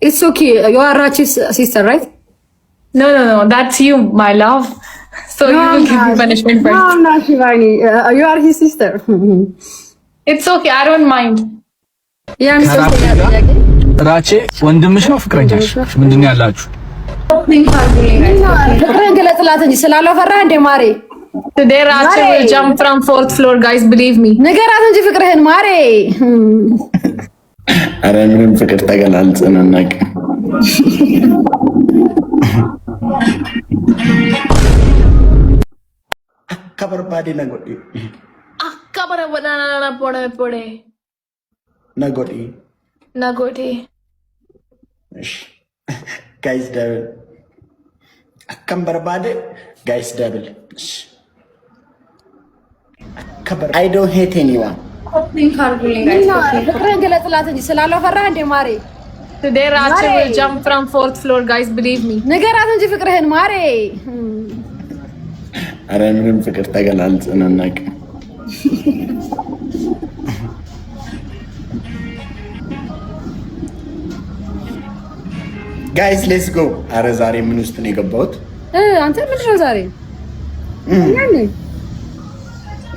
It's okay. You are Rachi's sister, right? No, that's you, my love. So you will give me punishment for it. No, I'm not Shivani. You are his sister. It's okay, I don't mind. Yeah, I'm so sorry. ራቼ ወንድምሽ ነው ፍቅረኛሽ? ምንድን ነው ያላችሁ? ፍቅርን ገለጽላት እንጂ ስላለው ፈራህ እንደ ማሬ። Today Rache will jump from 4th floor, guys, believe me. ንገራት እንጂ ፍቅርህን ማሬ። ኧረ ምንም ፍቅር ተገላልጸን አናውቅም። ከበርባዴ ነጎዲ አካበረ ወዳና ፖደ ነጎዲ ነጎዲ እሺ ጋይስ ደብል አከም በርባዴ ጋይስ ደብል እሺ ከበር አይ ዶንት ሄት ኤኒዋን ፍቅርን ገለጽላት እንጂ ስላለው ፈራህ እንደ ማሬ። Today Rache will jump from 4th floor, guys, believe me. ንገራት እንጂ ፍቅርህን ማሬ። ኧረ ምንም ፍቅር ተገላልጸን አናውቅም። ጋይስ ሌትስ ጎ። ኧረ ዛሬ ምን ውስጥ ነው የገባሁት? አንተ ምንድን ነው ዛሬ?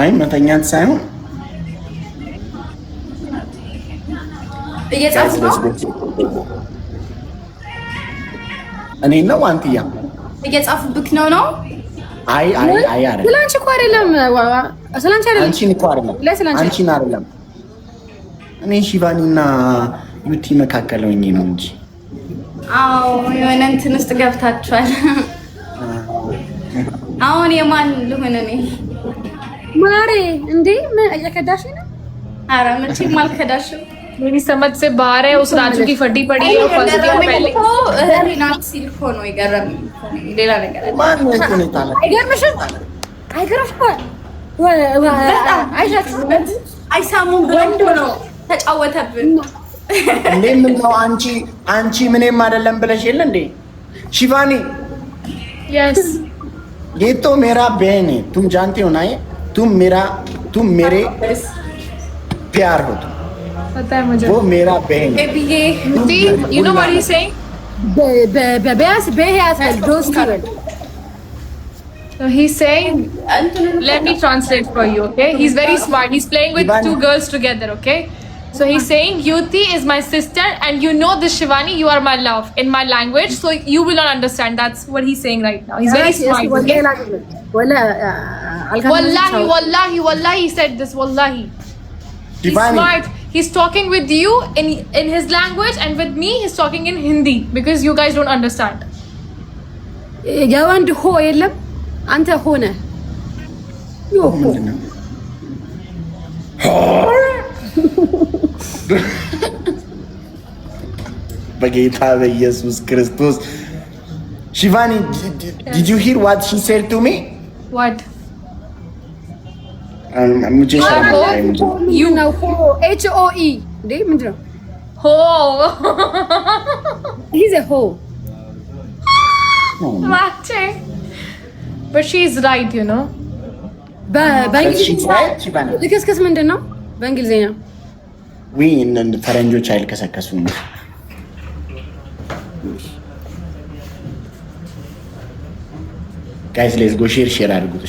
አይ መተኛት ሳይሆን እየጻፍኩ ነው። እኔ ነው አንትያ እየጻፍኩብክ ነው። አይ አይደለም። ስላንቺ እኮ አይደለም። ስላንቺ አይደለም። አንቺን እኮ አይደለም። አንቺን አይደለም። እኔ ሺቫኒና ዩቲ መካከል ሆኜ ነው እንጂ። አዎ የሆነ እንትን ውስጥ ገብታችኋል። አሁን የማን ልሆን እኔ ማሬ? እንዴ ምን እየከዳሽ ነው? ኧረ መቼም አልከዳሽም። मेरी समझ से बाहर है। उस राजू की फटी पड़ी है फंस गया पहले ሪናት ሲልፎ ነው ይገርም። ሌላ ነገር አለ። ማን ነው እኮ ነው ታለ አይገርምሽም? አይገርምሽም? አይሳሙም ወንድ ነው ተጫወተብን። እንዴ ምን ነው አንቺ ምንም አይደለም ብለሽ የለ እንዴ शिवानी? यस ये तो मेरा बहन है, तुम जानते हो ना? ये तुम मेरे प्यार हो, पता है मुझे। वो मेरा बहन है। See, you know what he's saying? So he's saying, let me translate for you, okay? He's very smart. He's playing with two girls together, okay? So he's saying, Yuti is my sister, and you know this Shivani, you are my love in my language, so you will not understand. That's what he's saying right now. He's very smart. Okay? Wallahi, he said this. Wallahi. He's smart. He's talking with you in his language, and with me, he's talking in Hindi because you guys don't understand. የወንድ ሆ የለም አንተ ሆነ በጌታ በኢየሱስ ክርስቶስ Shivani, did you hear what she said to me? What? मुझे you know HOE እንዴ ምንድን ነው? Ho. He's a ho. Matching. But she's right, you know. በእንግሊዝኛ ልክስክስ ምንድን ነው በእንግሊዝኛ? ፈረንጆች አይልከሰከሱም። ጋይስ ሌትስ ጎ ሼር አድርጉት።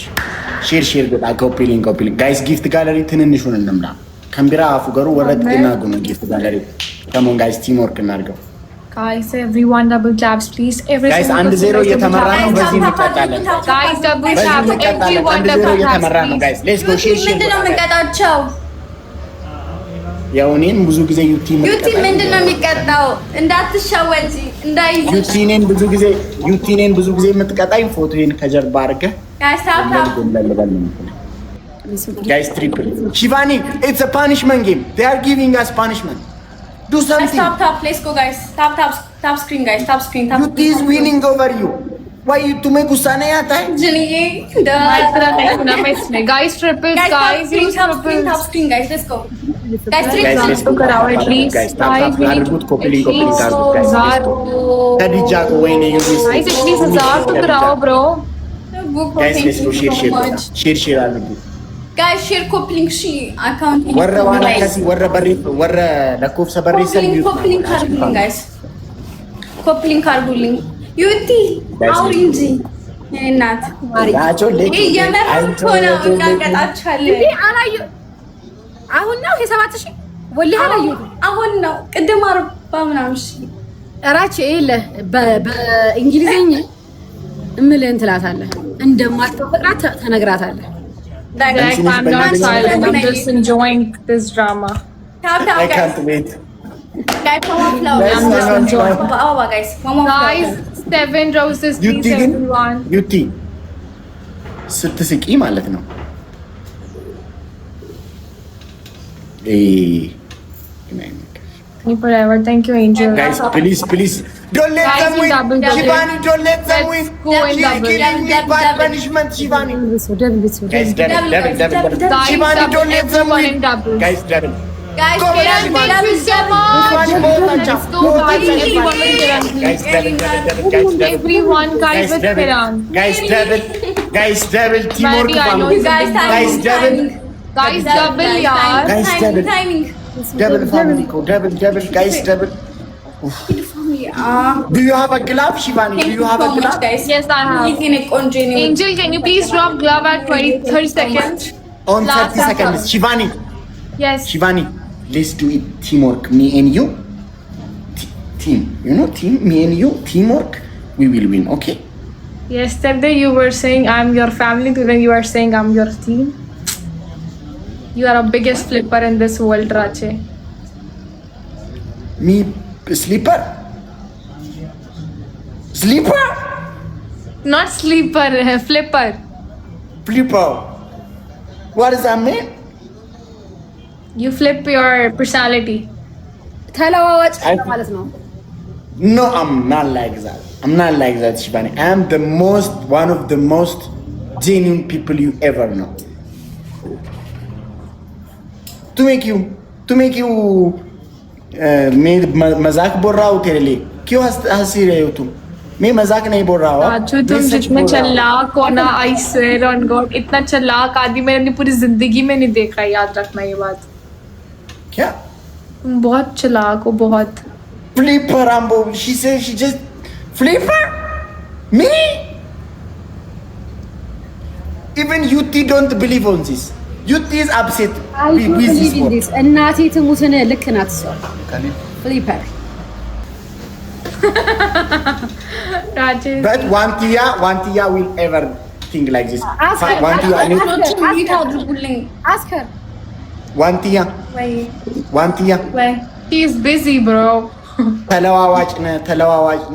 ሼር በጣም ኮፒ ሊንክ ጋይስ ጊፍት ጋለሪ ትንንሹን እንምራ። ከምቢራ አፉ ገሩ ወረድ ተናጉ ነው ጊፍት ጋለሪ ከሞን ጋይስ ቲም ወርክ እናድርገው። Guys, everyone double taps please. Guys 1-0 እየተመራ ነው። በዚህ እንቀጣለን። Guys double tap. Everyone double እየተመራ ነው። ጋይስ ሌትስ ጎ ሼር ምንድነው የምንቀጣቸው? ያውኔን ብዙ ጊዜ ዩቲ ምንድነው የሚቀጣው? እንዳትሻወጂ እንዳይዙ ዩቲኔን ብዙ ጊዜ የምትቀጣኝ ፎቶዬን ከጀርባ አድርገህ Guys, triple. Shivani, it's a punishment game. They are giving us punishment. Do something. Tap. Let's go, guys. Tap screen, guys. Tap screen. Yuti is winning over you. Why तुम्हें गुस्सा नहीं आता है? जनिए. Guys, triple. Guys, tap screen, guys. Let's go. Guys, let's go. At least. Guys, tap. Good copy guys. Tadi jago wayne use. Guys, at least 1000 तो कराओ, bro. Guys, let's go share. Share Guys, share copy she account. Warra wana kasi warra barri warra lakofsa barri san copy link arguling guys. Copy link arguling. Yuti, orange. እናት ያቸው ለኪ የመረጥኩ ነው እናንቀጣቻለን። አላዩ አሁን ነው የ7000 ወላሂ አላዩ አሁን ነው ቅድም 40 ምናምን ሺ እራች ይለ በእንግሊዘኛ እምልህ እንትላታለህ እንደማትፈቅራት ተነግራታለህ። Guys, I'm not silent. I'm just enjoying this drama. I can't wait. Guys, I'm just enjoying. Guys, guys, 7 roses, please everyone. ዩቲ ስትስቂ ማለት ነው። Forever. Thank you, Angel. Guys, please. Don't let them win. Shivani, don't let them win. She's giving me bad punishment, Shivani. Guys, double. Shivani, don't let them win. Guys, double. Guys, thank you so much. Everyone, guys, with Kiran. Guys, double. Teamwork. guys, double. Guys, double, yaar. Guys, double. timing. Double family ko. Double. Guys, double. Do you have a glove, Shivani? Do you have a glove? Guys. Yes, I have. Angel, can you please drop glove at 30 seconds? On 30 seconds. Shivani. Yes. Shivani, let's do it teamwork. Me and you. Team. You know team? Me and you. Teamwork. We will win, okay? Yesterday you were saying I'm your family. Today you are saying I'm your team. You are a biggest flipper in this world, Rache. Me sleeper? Sleeper? Not sleeper, flipper. Flipper. What does that mean? You flip your personality. ተለዋዋጭ ማለት ነው። No, I'm not like that. I'm not like that, Shivani. I am one of the most genuine people you ever know. To make you मजाक बोल रहा हूँ तेरे लिए क्यों हंसी रहे हो तुम? मैं मजाक नहीं बोल रहा हूँ। तुम जितने चालाक हो ना, I swear on God, इतना चालाक आदमी मैंने अपनी पूरी जिंदगी में नहीं देखा। याद रखना ये बात। क्या? तुम बहुत चालाक हो, बहुत। Flipper, Ambo. She said she just flipper. Me? Even Yuti don't believe on this. Yuti is upset with this one. እናቴ ትሙትን ልክ ናት እሷ። ፍሊፐር But Wantia will ever think like this. Ask her. Wantia. He is busy, bro. ተለዋዋጭ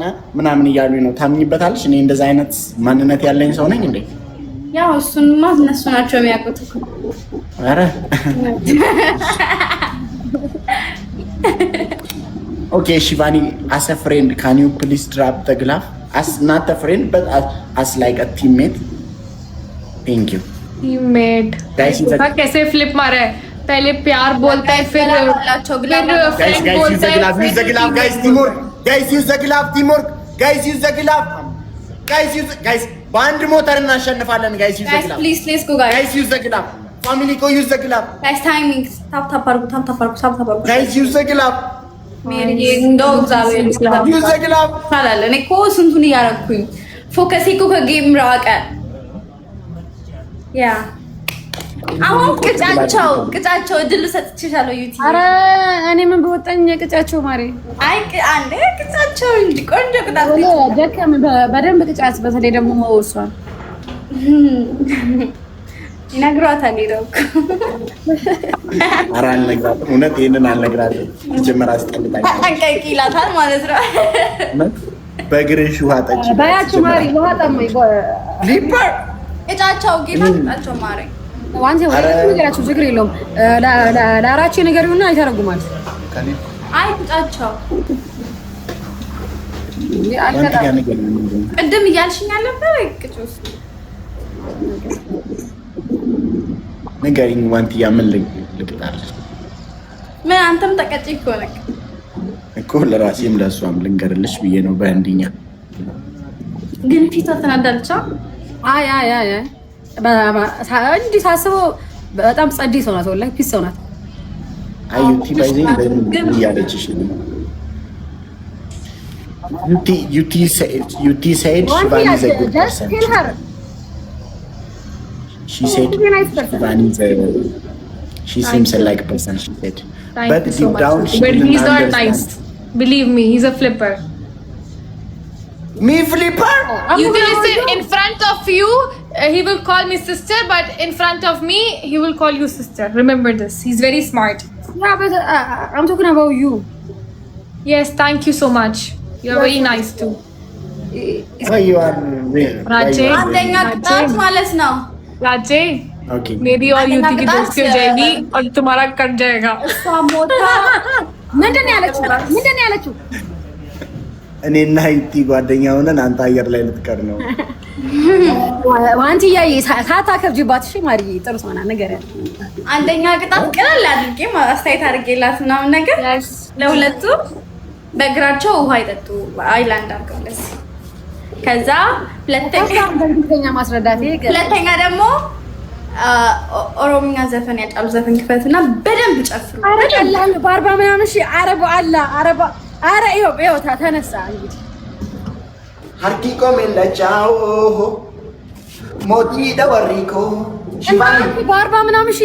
ነህ ምናምን እያሉኝ ነው። ታምኝበታለሽ? እኔ እንደዛ አይነት ማንነት ያለኝ ሰው ነኝ እንዴ? ያው እሱንማ እነሱ ናቸው የሚያውቁት። ኧረ Okay, Shivani, as a friend, can you please drop the glove? As not a friend, but as like a teammate. Thank you. Teammate. Guys, कैसे flip मारा है? पहले प्यार बोलता है, फिर guys, use the glove. Use the glove, guys. Teamwork. Guys, use the glove. Teamwork. Guys, use the glove. Guys, band motor እናሸንፋለን. Guys, use the glove. Please, let's go, guys. Guys, use the glove. Family ko use the glove. Guys, timing. Tap አድርጉ. Guys, use the glove. ሜሪ እንደው እግዚአብሔር ይስጥልኝ። Use the glove. ታላለ እኔ እኮ ስንቱን እያረኩኝ ፎከስ እኮ ከጌም ራቀ። ያ አሁን ቅጫቸው እድል ሰጥቼሻለሁ። ዩቲ ኧረ እኔ ምን በወጣኝ ቅጫቸው ማሪ። አይ አንዴ ቅጫቸው እንጂ ቆንጆ ቅጣት ደከም በደንብ ቅጫት። በተለይ ደግሞ እሷን ይነግሯታል ሄደው ኧረ አልነግራትም። እውነት ይሄንን አልነግራትም። ጀመራ አስጠልታኝ አንቀቂ ይላታል ማለት ነው። በእግርሽ ውሃ ጠጪ ባያችሁ ማሪ። ውሃ ጠማኝ። ሊፐር ቅጫቸው ጌታ ቅጫቸው ማሪ ዋንቴ ወደ ነገራችሁ ችግር የለውም። ለአራቼ ነገር ይሁንና አይተረጉማል። አይ ቅጫቸው አልከታም። ቅድም እያልሽኝ አልነበረ? ቅጩስ ንገሪኝ ዋንትያ፣ ምን ልቅጣለች? ምን አንተም ተቀጭ እኮ ነክ እኮ ለራሴም ለእሷም ልንገርልሽ ብዬ ነው በህንድኛ። ግን ፊቷ ተናዳለች። አይ እንዲህ ሳስበው በጣም ጸዲ ሰው ናት። ወላሂ ፒስ ሰው ናት። አይ ዩቲ ባይዘኝ ያለችሽ ዩቲ said Shivani is a good person. She said Shivani is a she seems like a person, she said. But deep down she But he's not nice. Believe me, he's a flipper. Me flipper? You can listen in front of you, he will call me sister, but in front of me, he will call you sister. Remember this. He's very smart. Yeah, but I'm talking about you. Yes, thank you so much. You're very nice too. Why you are real? Raje. አንደኛ ቅጣት ማለት ነው። राजे, Okay. मेरी और युति की दोस्ती हो जाएगी और तुम्हारा कट जाएगा. እሷ ሞታ ምንድን ነው ያለችው? ምንድን ነው ያለችው? እኔና ዩቲ ጓደኛ ሆነን አንተ አየር ላይ ልትቀር ነው። ዋንቲያ ሳታከብጂባት እሺ ማርዬ፣ ጥሩ ሰው ናት። ነገር ያለ አንደኛ ቅጣት ቀለል አድርጌ አስተያየት አድርጌላት ምናምን ነገር ለሁለቱ በእግራቸው ውሃ ይጠጡ አይላንድ አድርገውለት ከዛ ሁለተኛ ማስረዳት ሁለተኛ ደግሞ ኦሮምኛ ዘፈን ያጫሉ ዘፈን ክፈትና በደንብ ጨፍሩ። አረቀላል ባርባ ምናምን እሺ። አረባ አላ አረባ አረ ይኸው ተነሳ እንግዲህ ሀርኪኮ ሜለቻው ሞቲ ደወሪኮ ሽባኒ ባርባ ምናምን እሺ።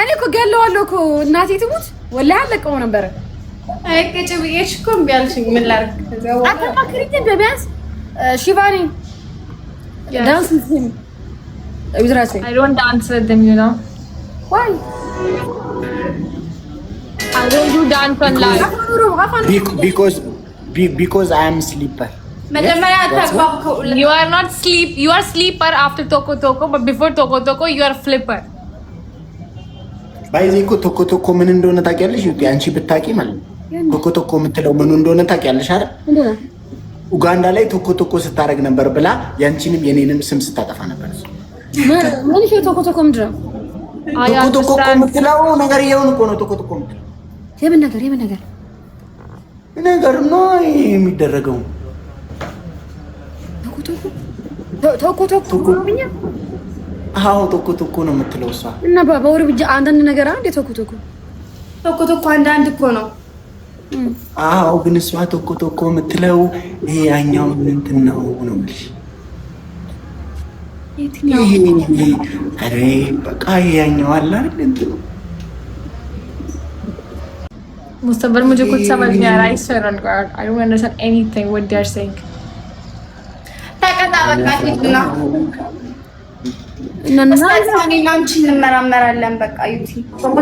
እኔ እኮ ገለዋለሁ እኮ እናቴ ትሙት ወላሂ አለቀው ነበረ። አይከጭ ብዬሽ እኮ እምቢ አልሽኝ። ምን ላድርግ? ከዛ አተማክሪኝ በቢያንስ ሽባኒ ዳንስ ምን ይዝራሴ I don't dance with them, you know. Why? I don't do dance on live. because I am sleeper. መጀመሪያ ተግባብከው You are not sleep. You are sleeper after toko toko, but before toko toko, you are flipper. ባይዜ እኮ ቶኮ ቶኮ ምን እንደሆነ ታውቂያለሽ? ዩቲ አንቺ ብታውቂ ማለት ነው። ቶኮ ቶኮ የምትለው ምን እንደሆነ ታውቂያለሽ አይደል? ኡጋንዳ ላይ ቶኮ ቶኮ ስታረግ ነበር ብላ ያንቺንም የኔንም ስም ስታጠፋ ነበር። ምን ይሄ ቶኮ ቶኮ ምንድን ነው? ቶኮ ቶኮ የምትለው ነገር ይሄውን እኮ ነው። ቶኮ ቶኮ የምትለው የምን ነገር ነው የሚደረገው። ቶኮ ቶኮ አዎ ቶኮ ቶኮ ነው የምትለው እሷ። እና በወር ብቻ አንዳንድ ነገር አንዴ ቶኮ ቶኮ አንዳንድ እኮ ነው። አዎ ግን እሷ ቶኮ ቶኮ የምትለው ይሄ ያኛው እንትን ነው የምልሽ። अरे बका याኛው አለ አይደል እንትን मुस्तफर मुझे कुछ समझ नहीं आ रहा है. I swear on God, I don't understand anything what they are saying. ተቀጣ በቃ ሂድና እስከዛኔ አንቺ እንመራመራለን። በቃ ዩቲ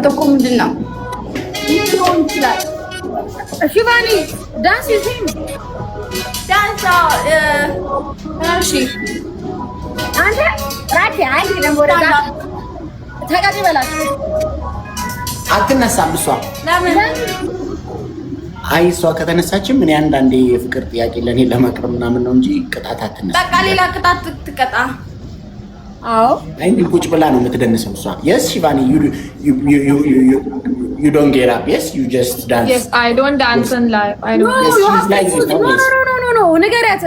ቶኮ ምንድን ነው? ሊሆን ይችላል። ሽባኒ ዳንስ ይዘኝ ዳንስ እሺ አንተ ራኪ አንቺ ደግሞ ወደዛ ተቀጥ ይበላል። አትነሳም እሷ። ለምን? አይ እሷ ከተነሳችም እኔ አንዳንዴ የፍቅር ጥያቄ ለኔ ለማቅረብ ምናምን ነው እንጂ ቅጣት አትነሳ። በቃ ሌላ ቅጣት ትቀጣ። አዎ አይ ቁጭ ብላ ነው የምትደንሰው እሷ። yes Shivani you don't get up. yes you just dance. Yes, I don't dance on live. I don't. Yes, she's like this always. No ንገሪያት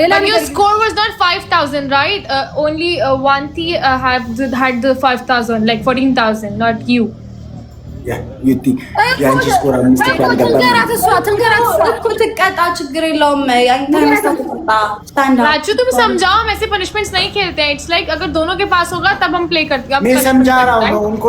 ሌላ But your score was not 5,000, right? Only Wanti had the 5,000, like 14,000, not you. Yeah, you think ያንቺ ስኮር አምስት ትንገራት እሷ እኮ ትቀጣ። ችግር የለውም። ያንተ ተቀጣ። ስታንድ አፕ राजू तुम समझाओ, हम ऐसे पनिशमेंट्स नहीं खेलते हैं. It's like अगर दोनों के पास होगा तब हम प्ले करते हैं. मैं समझा रहा हूँ उनको.